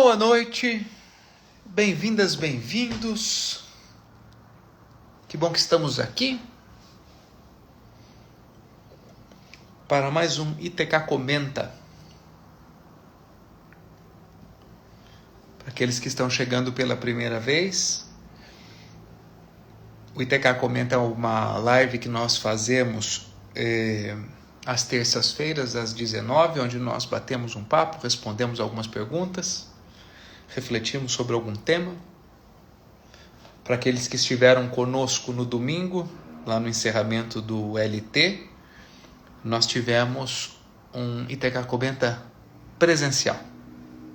Boa noite, bem-vindas, bem-vindos. Que bom que estamos aqui para mais um ITK Comenta. Para aqueles que estão chegando pela primeira vez, o ITK Comenta é uma live que nós fazemos às terças-feiras, às 19h, onde nós batemos um papo, respondemos algumas perguntas, refletimos sobre algum tema. Para aqueles que estiveram conosco no domingo, lá no encerramento do LT, nós tivemos um ITK Comenta presencial.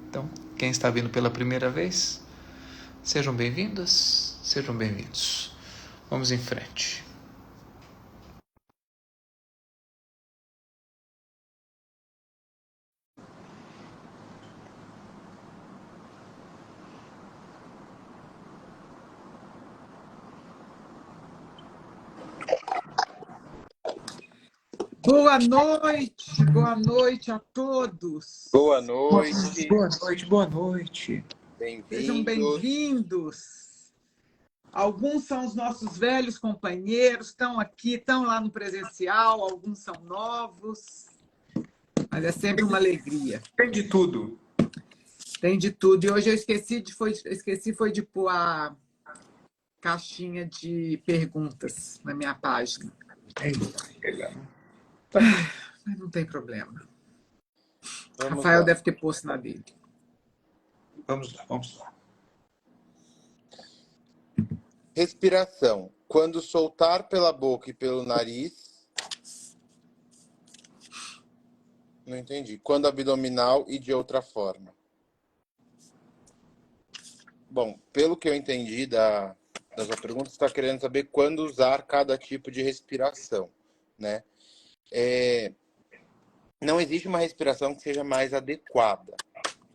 Então, quem está vindo pela primeira vez, sejam bem-vindas, sejam bem-vindos. Vamos em frente. Boa noite a todos. Boa noite. Boa noite. Sejam bem-vindos. Alguns são os nossos velhos companheiros, estão aqui, estão lá no presencial, alguns são novos. Mas é sempre uma alegria. Tem de tudo. Tem de tudo. E hoje eu esqueci de pôr a caixinha de perguntas na minha página. Mas não tem problema. Rafael deve ter posto na dele. Vamos lá. Respiração. Quando soltar pela boca e pelo nariz. Não entendi. Quando abdominal e de outra forma. Bom, pelo que eu entendi da sua pergunta, você está querendo saber quando usar cada tipo de respiração, né? Não existe uma respiração que seja mais adequada,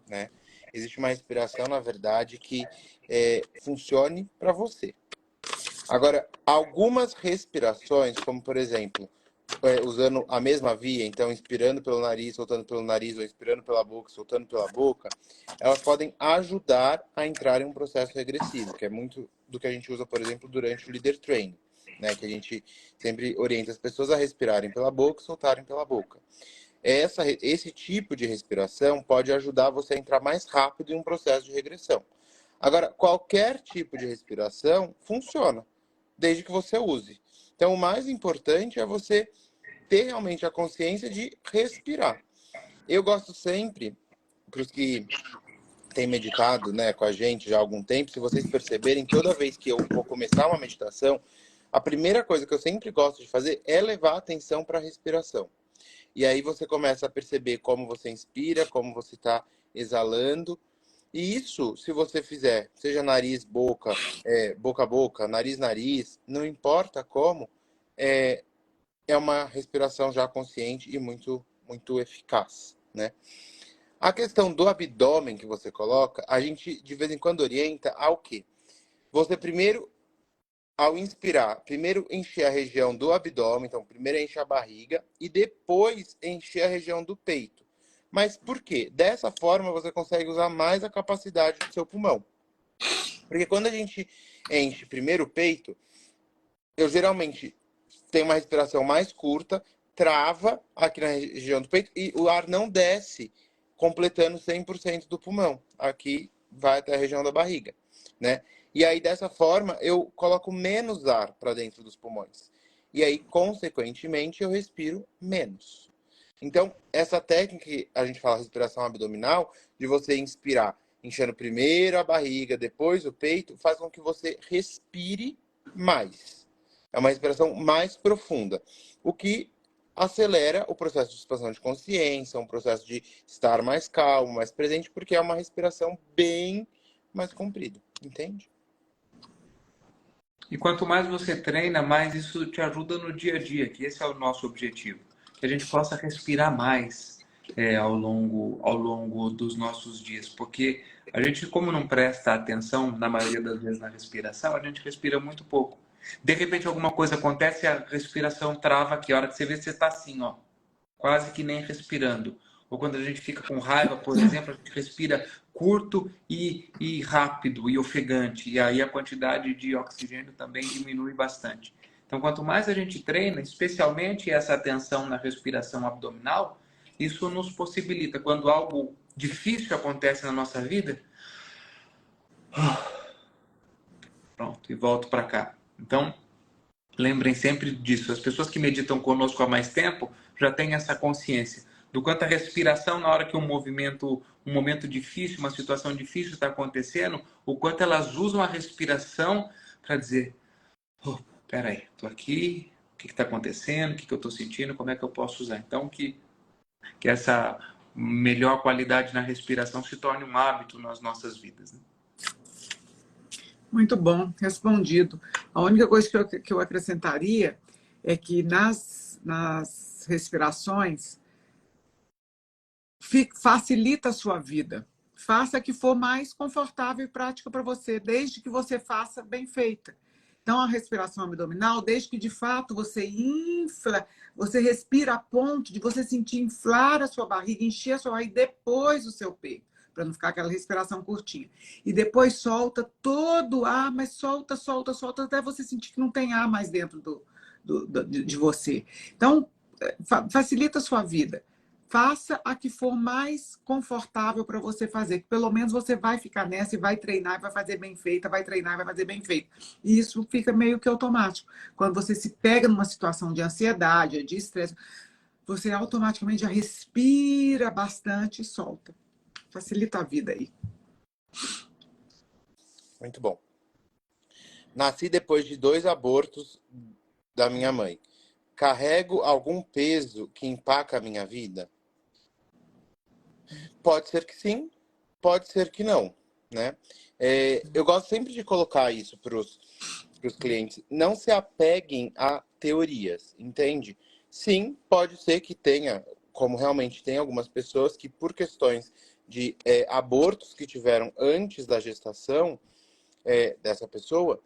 né? Existe uma respiração, na verdade, que funcione para você. Agora, algumas respirações, como por exemplo, usando a mesma via, então inspirando pelo nariz, soltando pelo nariz, ou inspirando pela boca, soltando pela boca, elas podem ajudar a entrar em um processo regressivo, que é muito do que a gente usa, por exemplo, durante o Leader Training, né? Que a gente sempre orienta as pessoas a respirarem pela boca e soltarem pela boca. Esse tipo de respiração pode ajudar você a entrar mais rápido em um processo de regressão. Agora, qualquer tipo de respiração funciona, desde que você use. Então, o mais importante é você ter realmente a consciência de respirar. Eu gosto sempre, para os que têm meditado, né, com a gente já há algum tempo, se vocês perceberem, toda vez que eu vou começar uma meditação, a primeira coisa que eu sempre gosto de fazer é levar a atenção para a respiração. E aí você começa a perceber como você inspira, como você está exalando. E isso, se você fizer, seja nariz, boca, boca a boca, nariz, nariz, não importa como, é uma respiração já consciente e muito, muito eficaz, né? A questão do abdômen que você coloca, a gente de vez em quando orienta ao quê? Você primeiro, ao inspirar, primeiro encher a região do abdômen, então primeiro enche a barriga e depois encher a região do peito. Mas por quê? Dessa forma você consegue usar mais a capacidade do seu pulmão. Porque quando a gente enche primeiro o peito, eu geralmente tenho uma respiração mais curta, trava aqui na região do peito e o ar não desce, completando 100% do pulmão. Aqui vai até a região da barriga, né? E aí, dessa forma, eu coloco menos ar para dentro dos pulmões. E aí, consequentemente, eu respiro menos. Então, essa técnica que a gente fala respiração abdominal, de você inspirar, enchendo primeiro a barriga, depois o peito, faz com que você respire mais. É uma respiração mais profunda, o que acelera o processo de expansão de consciência, um processo de estar mais calmo, mais presente, porque é uma respiração bem mais comprida, entende? E quanto mais você treina, mais isso te ajuda no dia a dia, que esse é o nosso objetivo. Que a gente possa respirar mais ao longo dos nossos dias. Porque a gente, como não presta atenção, na maioria das vezes, na respiração, a gente respira muito pouco. De repente, alguma coisa acontece e a respiração trava aqui. A hora que você vê, você está assim, ó, quase que nem respirando. Ou quando a gente fica com raiva, por exemplo, a gente respira curto e rápido e ofegante. E aí a quantidade de oxigênio também diminui bastante. Então, quanto mais a gente treina, especialmente essa atenção na respiração abdominal, isso nos possibilita, quando algo difícil acontece na nossa vida, pronto, e volto para cá. Então, lembrem sempre disso. As pessoas que meditam conosco há mais tempo já têm essa consciência do quanto a respiração, na hora que um momento difícil, uma situação difícil está acontecendo, o quanto elas usam a respiração para dizer: oh, peraí, estou aqui, o que está acontecendo, o que eu estou sentindo, como é que eu posso usar? Então, que essa melhor qualidade na respiração se torne um hábito nas nossas vidas, né? Muito bom, respondido. A única coisa que eu acrescentaria é que nas respirações, facilita a sua vida. Faça que for mais confortável e prática para você, desde que você faça bem feita. Então, a respiração abdominal, desde que de fato você infla, você respira a ponto de você sentir inflar a sua barriga, encher a sua barriga e depois o seu peito, para não ficar aquela respiração curtinha. E depois solta todo o ar, mas solta, solta, solta, até você sentir que não tem ar mais dentro de você. Então, facilita a sua vida. Faça a que for mais confortável para você fazer, que pelo menos você vai ficar nessa e vai treinar e vai fazer bem feita, vai treinar e vai fazer bem feito. E isso fica meio que automático. Quando você se pega numa situação de ansiedade, de estresse, você automaticamente já respira bastante e solta. Facilita a vida aí. Muito bom. Nasci depois de 2 abortos da minha mãe. Carrego algum peso que empaca a minha vida? Pode ser que sim, pode ser que não, né? Eu gosto sempre de colocar isso para os clientes. Não se apeguem a teorias, entende? Sim, pode ser que tenha, como realmente tem algumas pessoas que por questões de abortos que tiveram antes da gestação dessa pessoa,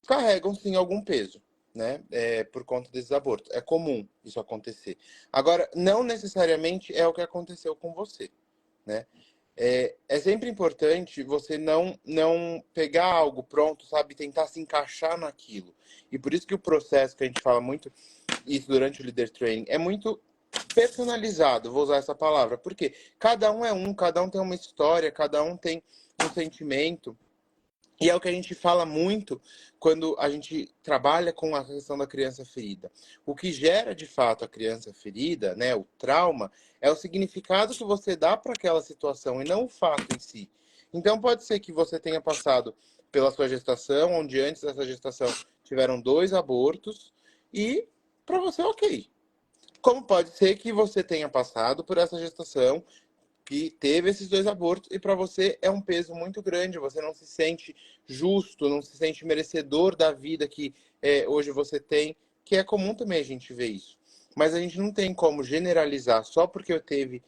carregam sim algum peso, né? Por conta desses abortos. É comum isso acontecer. Agora, não necessariamente é o que aconteceu com você, né? É sempre importante você não pegar algo pronto, sabe? Tentar se encaixar naquilo. E por isso que o processo, que a gente fala muito isso durante o Leader Training, é muito personalizado, vou usar essa palavra. Porque cada um tem uma história, cada um tem um sentimento. E é o que a gente fala muito quando a gente trabalha com a questão da criança ferida. O que gera, de fato, a criança ferida, né, o trauma, é o significado que você dá para aquela situação e não o fato em si. Então, pode ser que você tenha passado pela sua gestação, onde antes dessa gestação tiveram 2 abortos, e para você, ok. Como pode ser que você tenha passado por essa gestação que teve esses 2 abortos e para você é um peso muito grande, você não se sente justo, não se sente merecedor da vida que hoje você tem, que é comum também a gente ver isso. Mas a gente não tem como generalizar só porque eu teve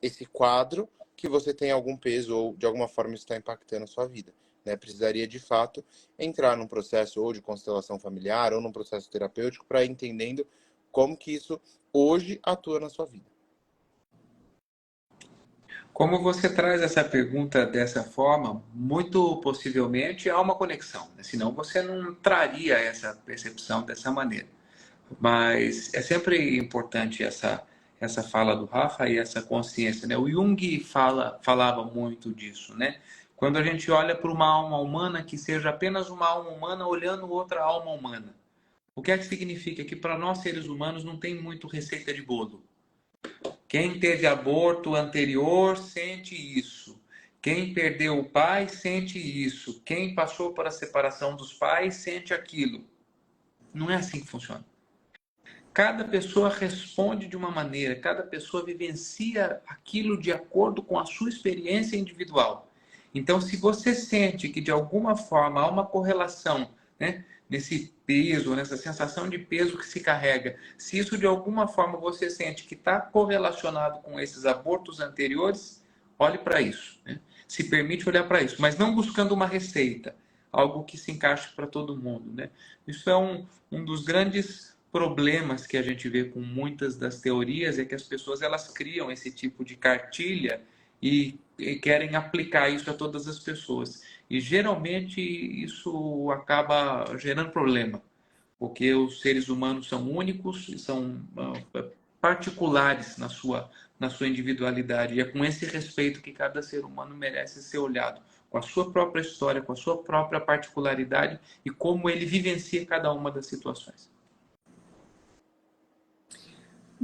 esse quadro que você tem algum peso ou de alguma forma isso está impactando a sua vida, né? Precisaria de fato entrar num processo ou de constelação familiar ou num processo terapêutico para ir entendendo como que isso hoje atua na sua vida. Como você traz essa pergunta dessa forma, muito possivelmente há uma conexão, né? Senão você não traria essa percepção dessa maneira. Mas é sempre importante essa fala do Rafa e essa consciência, né? O Jung falava muito disso, né? Quando a gente olha para uma alma humana, que seja apenas uma alma humana olhando outra alma humana. O que é que significa? Que para nós seres humanos não tem muito receita de bolo. Quem teve aborto anterior sente isso. Quem perdeu o pai sente isso. Quem passou por a separação dos pais sente aquilo. Não é assim que funciona. Cada pessoa responde de uma maneira, cada pessoa vivencia aquilo de acordo com a sua experiência individual. Então, se você sente que de alguma forma há uma correlação, né, nesse peso, nessa sensação de peso que se carrega, se isso de alguma forma você sente que está correlacionado com esses abortos anteriores, olhe para isso, né? Se permite olhar para isso, mas não buscando uma receita, algo que se encaixe para todo mundo, né? Isso é um dos grandes problemas que a gente vê com muitas das teorias é que as pessoas elas criam esse tipo de cartilha e querem aplicar isso a todas as pessoas. E geralmente isso acaba gerando problema, porque os seres humanos são únicos e são particulares na sua individualidade. E é com esse respeito que cada ser humano merece ser olhado, com a sua própria história, com a sua própria particularidade e como ele vivencia cada uma das situações.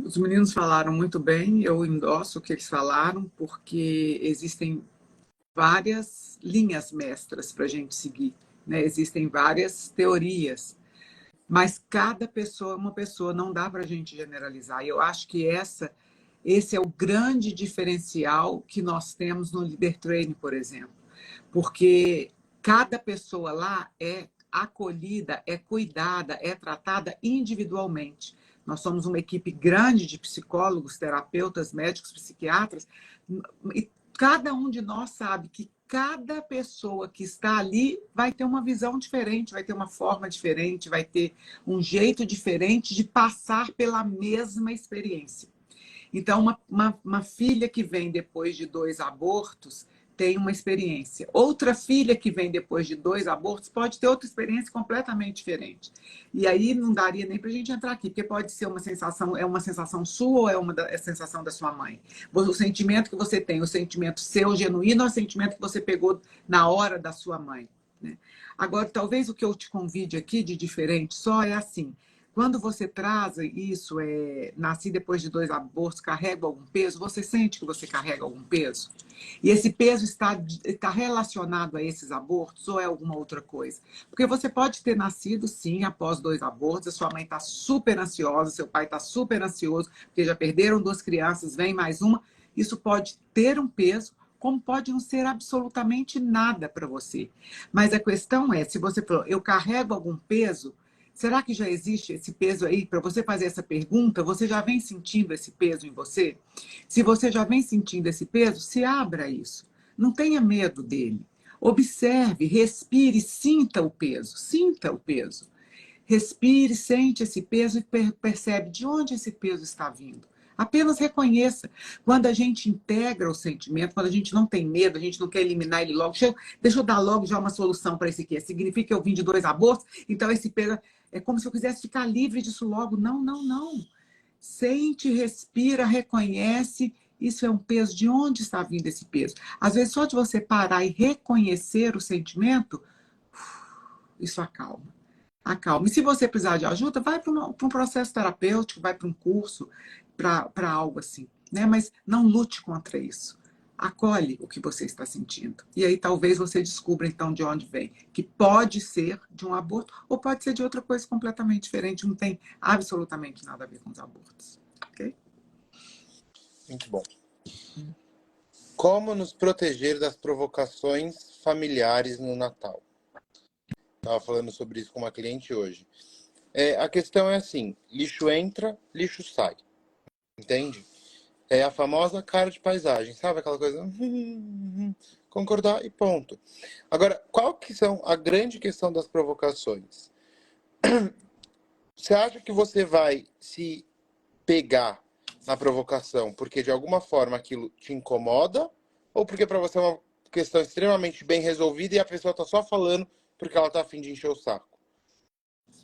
Os meninos falaram muito bem, eu endosso o que eles falaram, porque existem várias linhas mestras para a gente seguir, né? Existem várias teorias, mas cada pessoa é uma pessoa, não dá para a gente generalizar. E eu acho que esse é o grande diferencial que nós temos no Leader Training, por exemplo, porque cada pessoa lá é acolhida, é cuidada, é tratada individualmente. Nós somos uma equipe grande de psicólogos, terapeutas, médicos, psiquiatras, e cada um de nós sabe que cada pessoa que está ali vai ter uma visão diferente, vai ter uma forma diferente, vai ter um jeito diferente de passar pela mesma experiência. Então, uma filha que vem depois de 2 abortos tem uma experiência. Outra filha que vem depois de 2 abortos pode ter outra experiência completamente diferente. E aí não daria nem para a gente entrar aqui, porque pode ser uma sensação sua ou é sensação da sua mãe. O sentimento que você tem, o sentimento seu genuíno ou o sentimento que você pegou na hora da sua mãe, né? Agora, talvez o que eu te convide aqui de diferente só é assim: quando você traz isso, nasci depois de 2 abortos, carrego algum peso, você sente que você carrega algum peso? E esse peso está relacionado a esses abortos ou é alguma outra coisa? Porque você pode ter nascido, sim, após 2 abortos, a sua mãe está super ansiosa, seu pai está super ansioso, porque já perderam 2 crianças, vem mais uma. Isso pode ter um peso, como pode não ser absolutamente nada para você. Mas a questão é, se você falou, eu carrego algum peso, será que já existe esse peso aí? Para você fazer essa pergunta, você já vem sentindo esse peso em você? Se você já vem sentindo esse peso, se abra a isso. Não tenha medo dele. Observe, respire, sinta o peso. Sinta o peso. Respire, sente esse peso e percebe de onde esse peso está vindo. Apenas reconheça. Quando a gente integra o sentimento, quando a gente não tem medo, a gente não quer eliminar ele logo. Deixa eu dar logo já uma solução para esse aqui. Significa que eu vim de 2 abortos, então esse peso é como se eu quisesse ficar livre disso logo. Não, não, não. Sente, respira, reconhece. Isso é um peso. De onde está vindo esse peso? Às vezes, só de você parar e reconhecer o sentimento, isso acalma. Acalma. E se você precisar de ajuda, vai para um processo terapêutico, vai para um curso, para algo assim, né? Mas não lute contra isso. Acolhe o que você está sentindo. E aí talvez você descubra então de onde vem. Que pode ser de um aborto ou pode ser de outra coisa completamente diferente. Não tem absolutamente nada a ver com os abortos. Ok? Muito bom. Como nos proteger das provocações familiares no Natal? Estava falando sobre isso com uma cliente hoje. A questão é assim, lixo entra, lixo sai. Entende? É a famosa cara de paisagem, sabe? Aquela coisa, concordar e ponto. Agora, qual que são a grande questão das provocações? Você acha que você vai se pegar na provocação porque de alguma forma aquilo te incomoda? Ou porque para você é uma questão extremamente bem resolvida e a pessoa está só falando porque ela está a fim de encher o saco?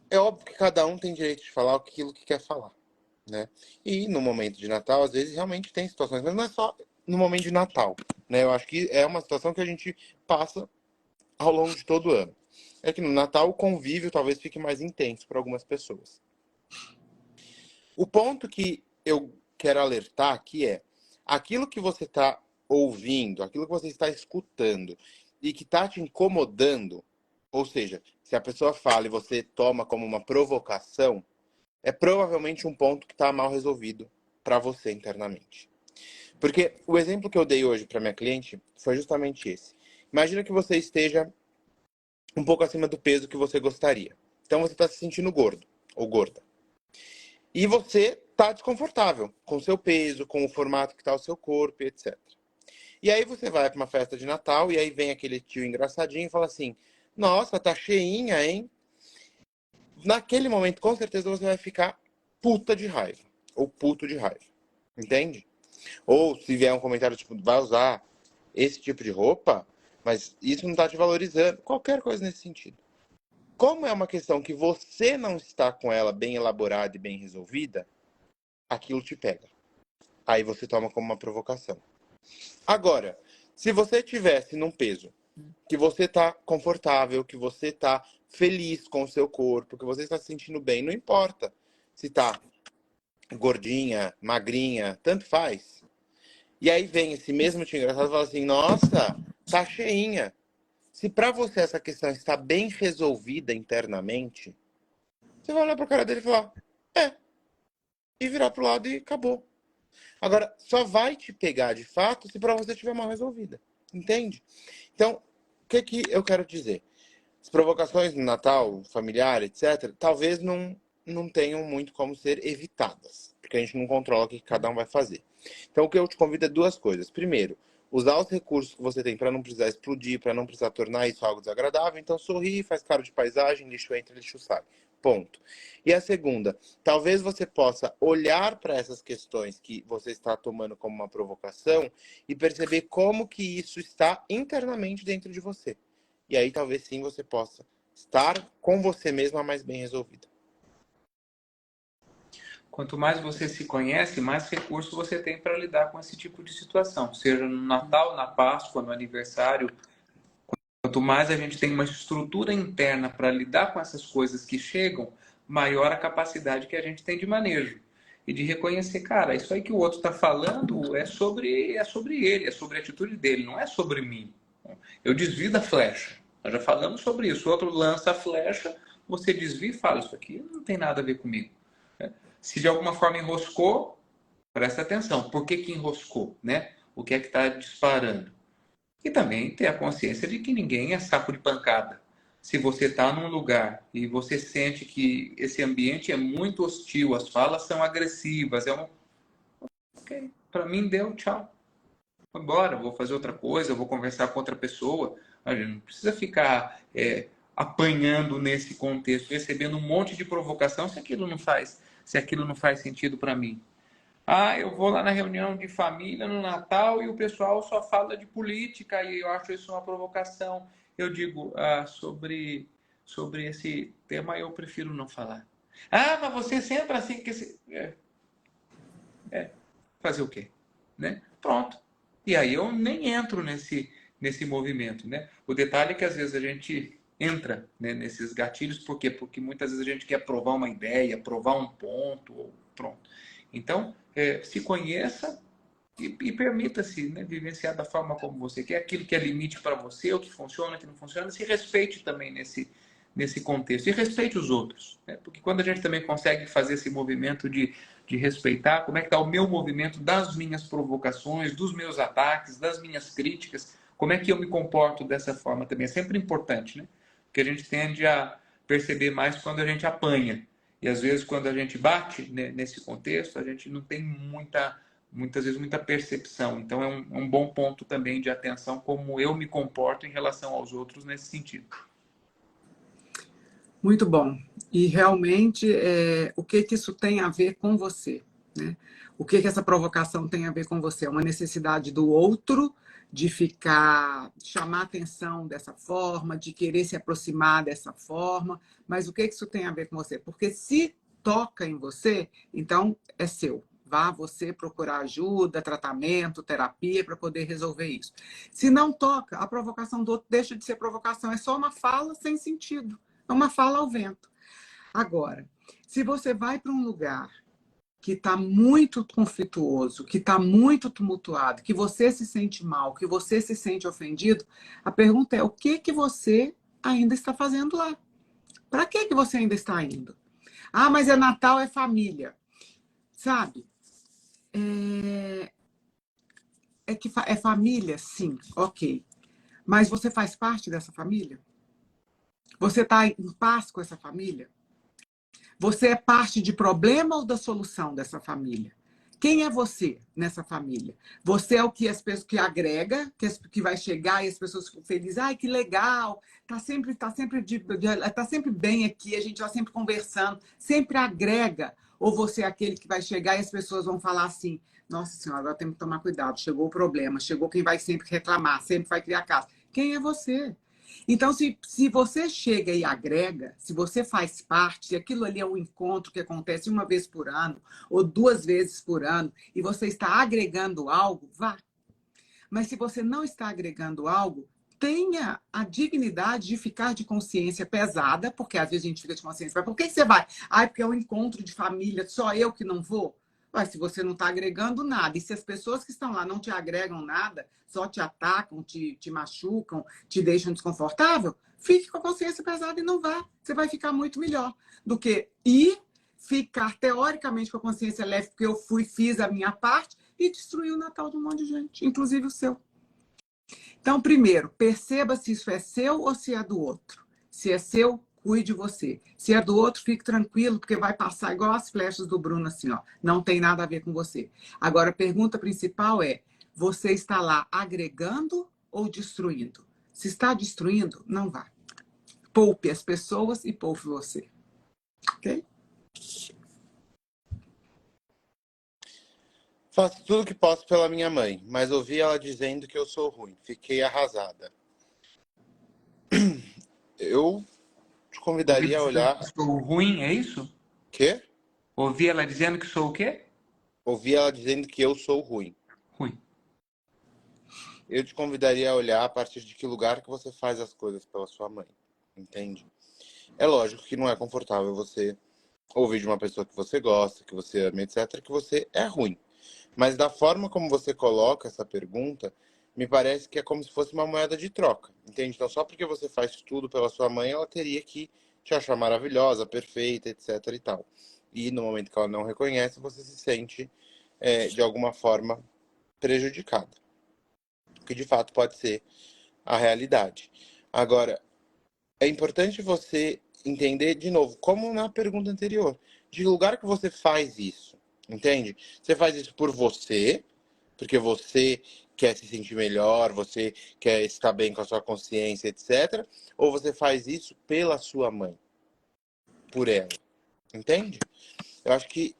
É óbvio que cada um tem direito de falar aquilo que quer falar, né? E no momento de Natal, às vezes, realmente tem situações, mas não é só no momento de Natal, né? Eu acho que é uma situação que a gente passa ao longo de todo o ano. É que no Natal o convívio talvez fique mais intenso para algumas pessoas. O ponto que eu quero alertar aqui é aquilo que você está ouvindo, aquilo que você está escutando e que está te incomodando, ou seja, se a pessoa fala e você toma como uma provocação, é provavelmente um ponto que está mal resolvido para você internamente. Porque o exemplo que eu dei hoje para minha cliente foi justamente esse. Imagina que você esteja um pouco acima do peso que você gostaria. Então você está se sentindo gordo ou gorda. E você está desconfortável com o seu peso, com o formato que está o seu corpo, etc. E aí você vai para uma festa de Natal e aí vem aquele tio engraçadinho e fala assim: nossa, tá cheinha, hein? naquele momento, com certeza, você vai ficar puta de raiva. Ou puto de raiva. Entende? Ou se vier um comentário tipo, vai usar esse tipo de roupa, mas isso não tá te valorizando. Qualquer coisa nesse sentido. Como é uma questão que você não está com ela bem elaborada e bem resolvida, aquilo te pega. Aí você toma como uma provocação. Agora, se você tivesse num peso que você tá confortável, que você tá feliz com o seu corpo, que você está se sentindo bem, não importa se tá gordinha, magrinha, tanto faz. E aí vem esse mesmo tio engraçado e fala assim, nossa, tá cheinha. Se pra você essa questão está bem resolvida internamente, você vai olhar pra cara dele e falar, é, e virar pro lado e acabou. Agora, só vai te pegar de fato se pra você estiver mal resolvida. Entende? Então, o que eu quero dizer? As provocações no Natal, familiar, etc., talvez não tenham muito como ser evitadas, porque a gente não controla o que cada um vai fazer. Então, o que eu te convido é duas coisas. Primeiro, usar os recursos que você tem para não precisar explodir, para não precisar tornar isso algo desagradável. Então, sorri, faz cara de paisagem, lixo entra, lixo sai. Ponto. E a segunda, talvez você possa olhar para essas questões que você está tomando como uma provocação e perceber como que isso está internamente dentro de você. E aí talvez sim você possa estar com você mesma mais bem resolvida. Quanto mais você se conhece, mais recurso você tem para lidar com esse tipo de situação, seja no Natal, na Páscoa, no aniversário. Quanto mais a gente tem uma estrutura interna para lidar com essas coisas que chegam, maior a capacidade que a gente tem de manejo. E de reconhecer, cara, isso aí que o outro está falando é sobre ele, é sobre a atitude dele, não é sobre mim. Eu desvio da flecha. Nós já falamos sobre isso. O outro lança a flecha, você desvia e fala, isso aqui não tem nada a ver comigo. Se de alguma forma enroscou, presta atenção. Por que enroscou? Né? O que é que está disparando? E também ter a consciência de que ninguém é saco de pancada. Se você está num lugar e você sente que esse ambiente é muito hostil, as falas são agressivas, ok, para mim deu, tchau. Vou embora, vou fazer outra coisa, vou conversar com outra pessoa. A gente não precisa ficar apanhando nesse contexto, recebendo um monte de provocação se aquilo não faz sentido para mim. Ah, eu vou lá na reunião de família no Natal e o pessoal só fala de política e eu acho isso uma provocação. Eu digo, sobre esse tema eu prefiro não falar. Ah, mas você sempre assim que fazer o quê? Né? Pronto. E aí eu nem entro nesse movimento, né? O detalhe é que às vezes a gente entra, né, nesses gatilhos, por quê? Porque muitas vezes a gente quer provar uma ideia, provar um ponto, pronto. Então, se conheça e permita-se, né, vivenciar da forma como você quer, aquilo que é limite para você, o que funciona, o que não funciona, se respeite também nesse contexto e respeite os outros, né? Porque quando a gente também consegue fazer esse movimento de respeitar como é que está o meu movimento das minhas provocações, dos meus ataques, das minhas críticas, como é que eu me comporto dessa forma também, é sempre importante, né? Porque a gente tende a perceber mais quando a gente apanha, e às vezes quando a gente bate, né, nesse contexto, a gente não tem muitas vezes muita percepção. Então é um bom ponto também de atenção como eu me comporto em relação aos outros nesse sentido. Muito bom. E realmente, o que isso tem a ver com você? Né? O que essa provocação tem a ver com você? É uma necessidade do outro de chamar atenção dessa forma, de querer se aproximar dessa forma, mas o que isso tem a ver com você? Porque se toca em você, então é seu. Vá você procurar ajuda, tratamento, terapia para poder resolver isso. Se não toca, a provocação do outro deixa de ser provocação, é só uma fala sem sentido. É uma fala ao vento. Agora, se você vai para um lugar que está muito conflituoso, que está muito tumultuado, que você se sente mal, que você se sente ofendido, a pergunta é: o que você ainda está fazendo lá? Para que você ainda está indo? Ah, mas é Natal, é família. Sabe? É família, sim, ok. Mas você faz parte dessa família? Você está em paz com essa família? Você é parte de problema ou da solução dessa família? Quem é você nessa família? Você é o que as pessoas que agrega, que vai chegar e as pessoas ficam felizes. Ai, que legal! Tá sempre bem aqui, a gente está sempre conversando, sempre agrega. Ou você é aquele que vai chegar e as pessoas vão falar assim: nossa senhora, agora temos que tomar cuidado, chegou o problema, chegou quem vai sempre reclamar, sempre vai criar caso. Quem é você? Então, se você chega e agrega, se você faz parte, se aquilo ali é um encontro que acontece uma vez por ano ou 2 vezes por ano, e você está agregando algo, vá. Mas se você não está agregando algo, tenha a dignidade de ficar de consciência pesada, porque às vezes a gente fica de consciência, mas por que você vai? Ai, porque é um encontro de família, só eu que não vou? Mas se você não está agregando nada, e se as pessoas que estão lá não te agregam nada, só te atacam, te machucam, te deixam desconfortável, fique com a consciência pesada e não vá. Você vai ficar muito melhor do que ir, ficar teoricamente com a consciência leve, porque eu fiz a minha parte e destruir o Natal de um monte de gente, inclusive o seu. Então, primeiro, perceba se isso é seu ou se é do outro. Se é seu, cuide você. Se é do outro, fique tranquilo, porque vai passar igual as flechas do Bruno, assim, ó. Não tem nada a ver com você. Agora, a pergunta principal é: você está lá agregando ou destruindo? Se está destruindo, não vá. Poupe as pessoas e poupe você. Ok? Faço tudo o que posso pela minha mãe, mas ouvi ela dizendo que eu sou ruim. Fiquei arrasada. Eu te Ouvi convidaria a dizendo olhar. que sou ruim, é isso? Quê? Ouvi ela dizendo que sou o quê? Ouvi ela dizendo que eu sou ruim. Ruim. Eu te convidaria a olhar a partir de que lugar que você faz as coisas pela sua mãe. Entende? É lógico que não é confortável você ouvir de uma pessoa que você gosta, que você ama, etc., que você é ruim. Mas da forma como você coloca essa pergunta, me parece que é como se fosse uma moeda de troca. Entende? Então, só porque você faz tudo pela sua mãe, ela teria que te achar maravilhosa, perfeita, etc. e tal. E no momento que ela não reconhece, você se sente, de alguma forma, prejudicada. O que de fato pode ser a realidade. Agora, é importante você entender, de novo, como na pergunta anterior, de lugar que você faz isso, entende? Você faz isso por você, porque você quer se sentir melhor, você quer estar bem com a sua consciência, etc. Ou você faz isso pela sua mãe, por ela, entende? Eu acho que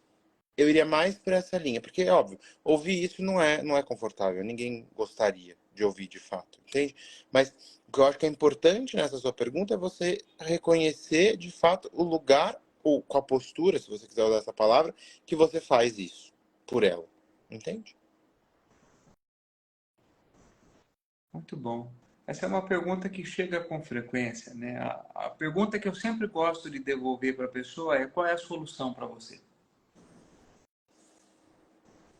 eu iria mais por essa linha, porque, é óbvio, ouvir isso não é confortável, ninguém gostaria de ouvir de fato, entende? Mas o que eu acho que é importante nessa sua pergunta é você reconhecer de fato o lugar, ou com a postura, se você quiser usar essa palavra, que você faz isso por ela, entende? Muito bom. Essa é uma pergunta que chega com frequência, né? A pergunta que eu sempre gosto de devolver para a pessoa é: qual é a solução para você?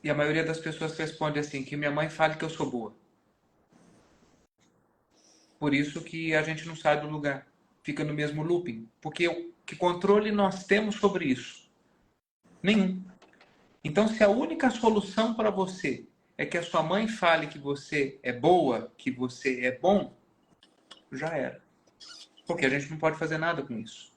E a maioria das pessoas responde assim: que minha mãe fale que eu sou boa. Por isso que a gente não sai do lugar, fica no mesmo looping. Porque que controle nós temos sobre isso? Nenhum. Então, se a única solução para você é que a sua mãe fale que você é boa, que você é bom, já era. Porque a gente não pode fazer nada com isso.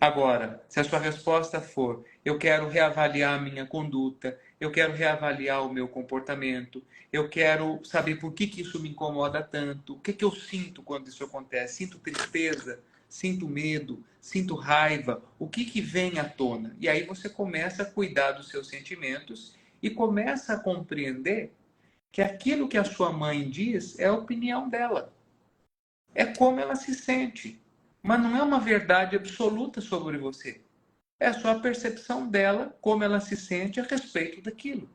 Agora, se a sua resposta for: eu quero reavaliar a minha conduta, eu quero reavaliar o meu comportamento, eu quero saber por que isso me incomoda tanto, o que eu sinto quando isso acontece? Sinto tristeza, sinto medo, sinto raiva, o que vem à tona? E aí você começa a cuidar dos seus sentimentos e começa a compreender que aquilo que a sua mãe diz é a opinião dela. É como ela se sente. Mas não é uma verdade absoluta sobre você. É só a percepção dela, como ela se sente a respeito daquilo.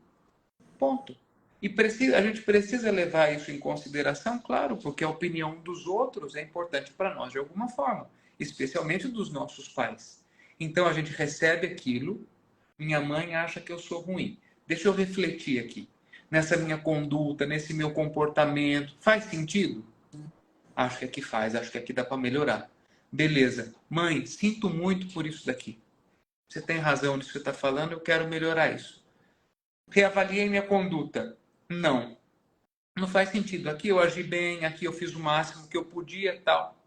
Ponto. E a gente precisa levar isso em consideração, claro, porque a opinião dos outros é importante para nós de alguma forma, especialmente dos nossos pais. Então a gente recebe aquilo, minha mãe acha que eu sou ruim. Deixa eu refletir aqui. Nessa minha conduta, nesse meu comportamento, faz sentido? Acho que aqui faz, acho que aqui dá para melhorar. Beleza. Mãe, sinto muito por isso daqui. Você tem razão nisso que você está falando, eu quero melhorar isso. Reavaliei minha conduta. Não. Não faz sentido. Aqui eu agi bem, aqui eu fiz o máximo que eu podia, tal.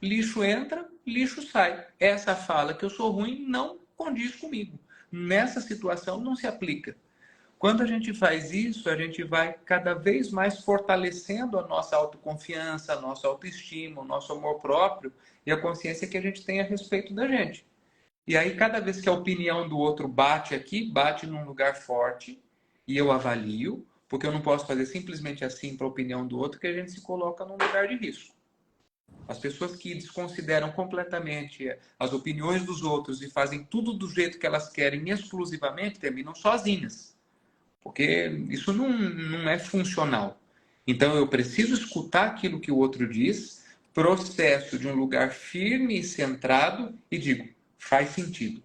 Lixo entra, lixo sai. Essa fala que eu sou ruim não condiz comigo. nessa situação não se aplica. Quando a gente faz isso, a gente vai cada vez mais fortalecendo a nossa autoconfiança, a nossa autoestima, o nosso amor próprio e a consciência que a gente tem a respeito da gente. E aí, cada vez que a opinião do outro bate aqui, bate num lugar forte, e eu avalio, porque eu não posso fazer simplesmente assim para a opinião do outro, que a gente se coloca num lugar de risco. As pessoas que desconsideram completamente as opiniões dos outros e fazem tudo do jeito que elas querem exclusivamente, terminam sozinhas. Porque isso não é funcional. Então, eu preciso escutar aquilo que o outro diz, processo de um lugar firme e centrado e digo, faz sentido.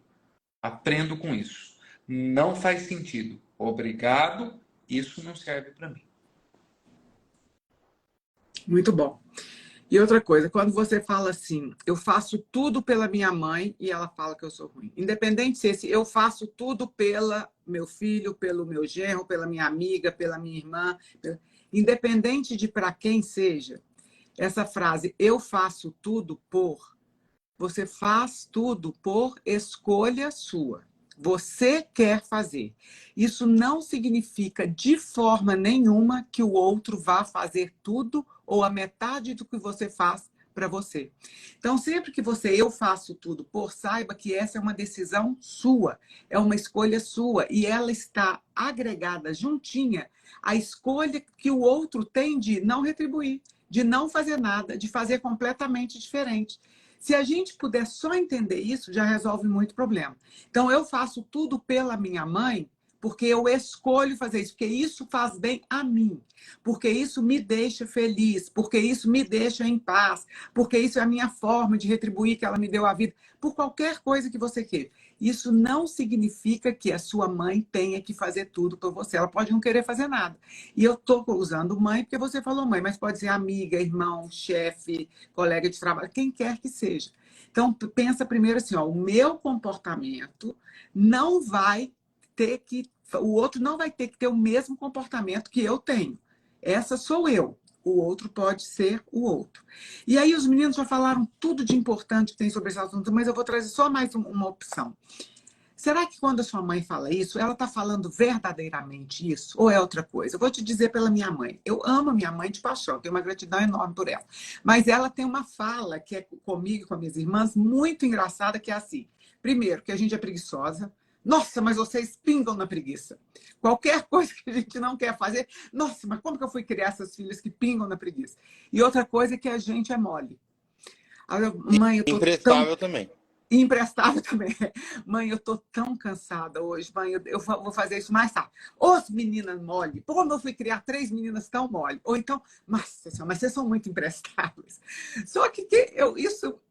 Aprendo com isso. Não faz sentido. Obrigado, isso não serve para mim. Muito bom. E outra coisa, quando você fala assim, eu faço tudo pela minha mãe e ela fala que eu sou ruim. Independente se esse eu faço tudo pela meu filho, pelo meu genro, pela minha amiga, pela minha irmã, independente de para quem seja, essa frase eu faço tudo por, você faz tudo por escolha sua. Você quer fazer. Isso não significa de forma nenhuma que o outro vá fazer tudo ou a metade do que você faz para você. Então, sempre que eu faço tudo por, saiba que essa é uma decisão sua, é uma escolha sua e ela está agregada juntinha à escolha que o outro tem de não retribuir, de não fazer nada, de fazer completamente diferente. Se a gente puder só entender isso, já resolve muito problema. Então, eu faço tudo pela minha mãe, porque eu escolho fazer isso, porque isso faz bem a mim, porque isso me deixa feliz, porque isso me deixa em paz, porque isso é a minha forma de retribuir que ela me deu a vida, por qualquer coisa que você queira. Isso não significa que a sua mãe tenha que fazer tudo por você. Ela pode não querer fazer nada. E eu estou usando mãe porque você falou mãe, mas pode ser amiga, irmão, chefe, colega de trabalho, quem quer que seja. Então, pensa primeiro assim, ó, o meu comportamento não vai ter que... O outro não vai ter que ter o mesmo comportamento que eu tenho. Essa sou eu. O outro pode ser o outro. E aí os meninos já falaram tudo de importante que tem sobre esse assunto, mas eu vou trazer só mais uma opção. Será que quando a sua mãe fala isso, ela está falando verdadeiramente isso? Ou é outra coisa? Eu vou te dizer pela minha mãe. Eu amo a minha mãe de paixão, tenho uma gratidão enorme por ela. Mas ela tem uma fala que é comigo e com as minhas irmãs muito engraçada, que é assim. Primeiro, que a gente é preguiçosa. Nossa, mas vocês pingam na preguiça. Qualquer coisa que a gente não quer fazer, nossa, mas como que eu fui criar essas filhas que pingam na preguiça? E outra coisa é que a gente é mole. Mãe, eu tô Imprestável também. E emprestável também. Mãe, eu tô tão cansada hoje. Mãe, eu vou fazer isso mais tarde. Os meninas mole. Como eu fui criar 3 meninas tão mole? Ou então, nossa senhora, mas vocês são muito imprestáveis. Só que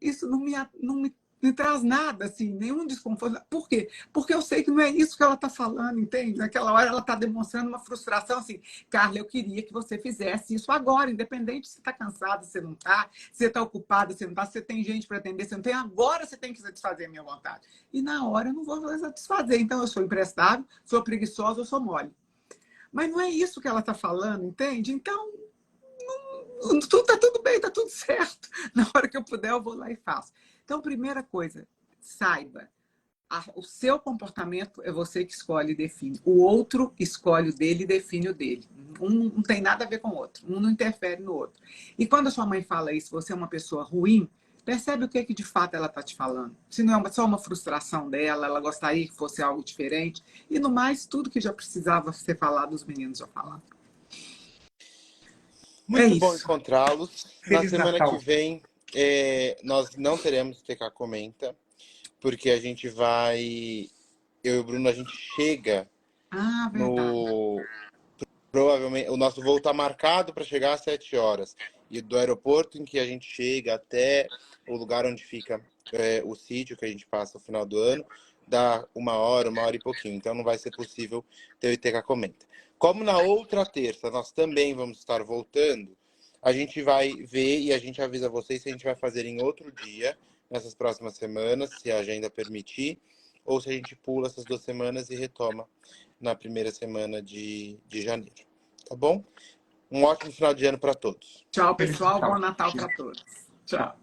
isso não me traz nada, assim, nenhum desconforto. Por quê? Porque eu sei que não é isso que ela está falando, entende? Naquela hora ela está demonstrando uma frustração, assim, Carla, eu queria que você fizesse isso agora, independente se você está cansada, se você não está, se você está ocupada, se você não está, se você tem gente para atender, se você não tem, agora você tem que satisfazer a minha vontade. E na hora eu não vou satisfazer. Então eu sou emprestável, sou preguiçosa, eu sou mole. Mas não é isso que ela está falando, entende? Então, tá tudo bem, tá tudo certo. Na hora que eu puder, eu vou lá e faço. Então, primeira coisa, saiba, o seu comportamento é você que escolhe e define. O outro escolhe o dele e define o dele. Um não tem nada a ver com o outro. Um não interfere no outro. E quando a sua mãe fala isso, você é uma pessoa ruim, percebe o que de fato ela está te falando. Se não é só uma frustração dela, ela gostaria que fosse algo diferente. E no mais, tudo que já precisava ser falado, os meninos já falaram. Muito bom encontrá-los. Na Feliz semana Natal. que vem, nós não teremos TK Comenta, porque a gente vai... Eu e o Bruno, a gente chega Verdade. Provavelmente, o nosso voo está marcado para chegar às 7 horas. E do aeroporto em que a gente chega até o lugar onde fica o sítio que a gente passa no final do ano, dá 1 hora e pouquinho. Então não vai ser possível ter o ITK Comenta. Como na outra terça nós também vamos estar voltando, a gente vai ver e a gente avisa vocês se a gente vai fazer em outro dia, nessas próximas semanas, se a agenda permitir, ou se a gente pula essas 2 semanas e retoma na primeira semana de janeiro. Tá bom? Um ótimo final de ano para todos. Tchau, pessoal. Bom Natal para todos. Tchau.